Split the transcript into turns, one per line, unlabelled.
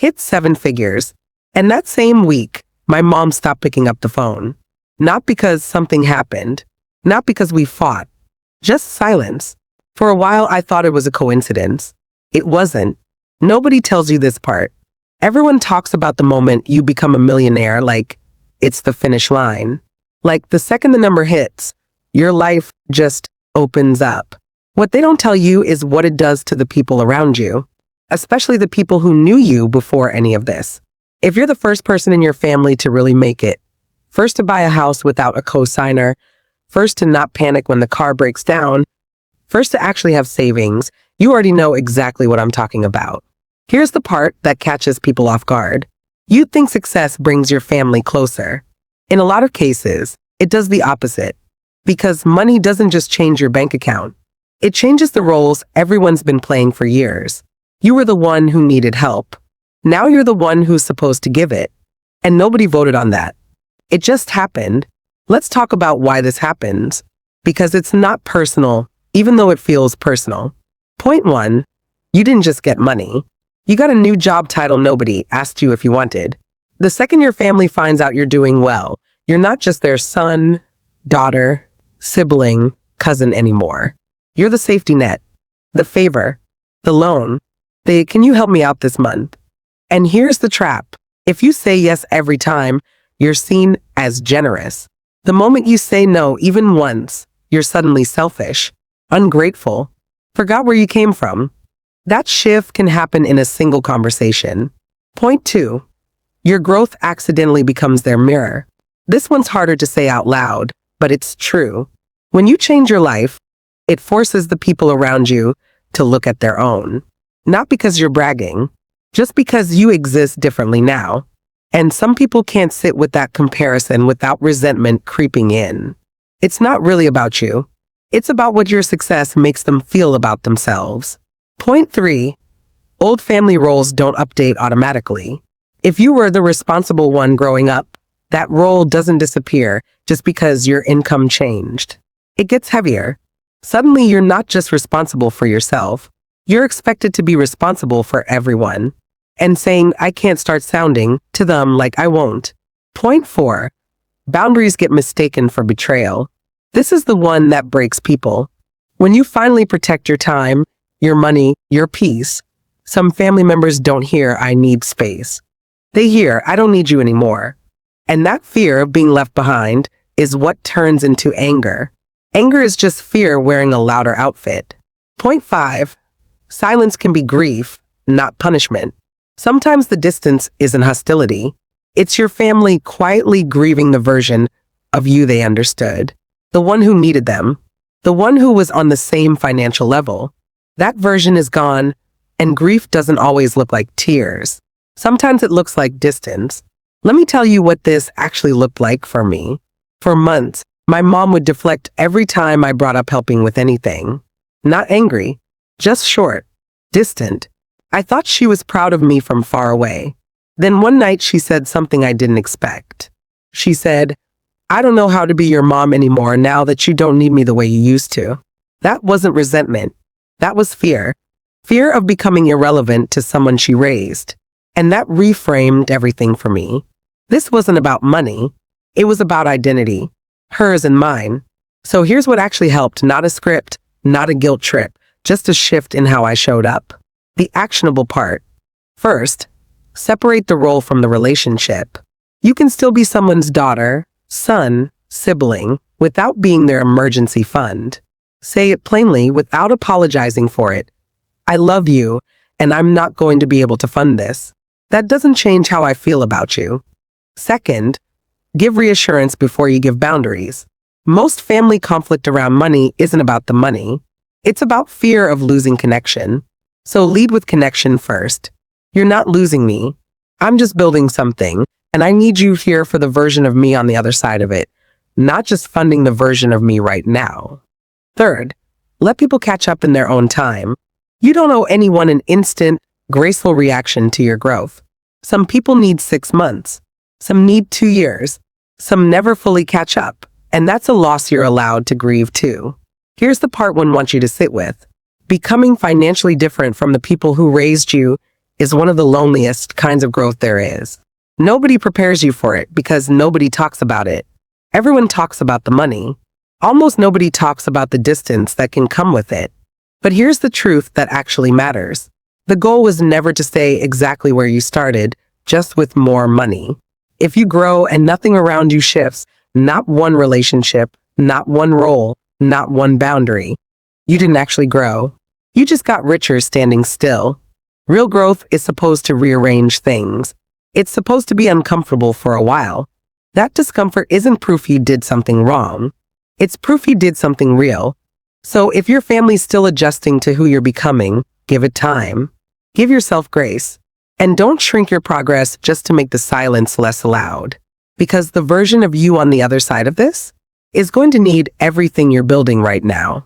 hit seven figures. And that same week, my mom stopped picking up the phone. Not because something happened, not because we fought, just silence. For a while, I thought it was a coincidence. It wasn't. Nobody tells you this part. Everyone talks about the moment you become a millionaire like it's the finish line. Like the second the number hits, your life just opens up. What they don't tell you is what it does to the people around you, especially the people who knew you before any of this. If you're the first person in your family to really make it, first to buy a house without a co-signer, first to not panic when the car breaks down, first to actually have savings, you already know exactly what I'm talking about. Here's the part that catches people off guard. You think success brings your family closer. In a lot of cases, it does the opposite. Because money doesn't just change your bank account. It changes the roles everyone's been playing for years. You were the one who needed help. Now you're the one who's supposed to give it. And nobody voted on that. It just happened. Let's talk about why this happens. Because it's not personal, even though it feels personal. Point one, you didn't just get money. You got a new job title nobody asked you if you wanted. The second your family finds out you're doing well, you're not just their son, daughter, sibling, cousin anymore. You're the safety net, the favor, the loan, can you help me out this month? And here's the trap. If you say yes every time, you're seen as generous. The moment you say no even once, you're suddenly selfish, ungrateful, forgot where you came from. That shift can happen in a single conversation. Point two, your growth accidentally becomes their mirror. This one's harder to say out loud, but it's true. When you change your life, it forces the people around you to look at their own. Not because you're bragging, just because you exist differently now. And some people can't sit with that comparison without resentment creeping in. It's not really about you. It's about what your success makes them feel about themselves. Point three, old family roles don't update automatically. If you were the responsible one growing up, that role doesn't disappear just because your income changed. It gets heavier. Suddenly, you're not just responsible for yourself. You're expected to be responsible for everyone. And saying, I can't start sounding to them like I won't. Point four, boundaries get mistaken for betrayal. This is the one that breaks people. When you finally protect your time, your money, your peace, some family members don't hear, I need space. They hear, I don't need you anymore. And that fear of being left behind is what turns into anger. Anger is just fear wearing a louder outfit. Point five, silence can be grief, not punishment. Sometimes the distance isn't hostility. It's your family quietly grieving the version of you they understood. The one who needed them. The one who was on the same financial level. That version is gone, and grief doesn't always look like tears. Sometimes it looks like distance. Let me tell you what this actually looked like for me. For months, my mom would deflect every time I brought up helping with anything. Not angry, just short, distant. I thought she was proud of me from far away. Then one night she said something I didn't expect. She said, I don't know how to be your mom anymore now that you don't need me the way you used to. That wasn't resentment. That was fear. Fear of becoming irrelevant to someone she raised. And that reframed everything for me. This wasn't about money. It was about identity. Hers and mine. So here's what actually helped. Not a script, not a guilt trip, just a shift in how I showed up. The actionable part. First, separate the role from the relationship. You can still be someone's daughter, son, sibling, without being their emergency fund. Say it plainly without apologizing for it. I love you, and I'm not going to be able to fund this. That doesn't change how I feel about you. Second, give reassurance before you give boundaries. Most family conflict around money isn't about the money. It's about fear of losing connection. So lead with connection first. You're not losing me. I'm just building something, and I need you here for the version of me on the other side of it, not just funding the version of me right now. Third, let people catch up in their own time. You don't owe anyone an instant, graceful reaction to your growth. Some people need 6 months. Some need 2 years. Some never fully catch up. And that's a loss you're allowed to grieve too. Here's the part one wants you to sit with. Becoming financially different from the people who raised you is one of the loneliest kinds of growth there is. Nobody prepares you for it because nobody talks about it. Everyone talks about the money. Almost nobody talks about the distance that can come with it. But here's the truth that actually matters. The goal was never to stay exactly where you started, just with more money. If you grow and nothing around you shifts, not one relationship, not one role, not one boundary, you didn't actually grow. You just got richer standing still. Real growth is supposed to rearrange things. It's supposed to be uncomfortable for a while. That discomfort isn't proof you did something wrong. It's proof you did something real. So if your family's still adjusting to who you're becoming, give it time. Give yourself grace. And don't shrink your progress just to make the silence less loud. Because the version of you on the other side of this is going to need everything you're building right now.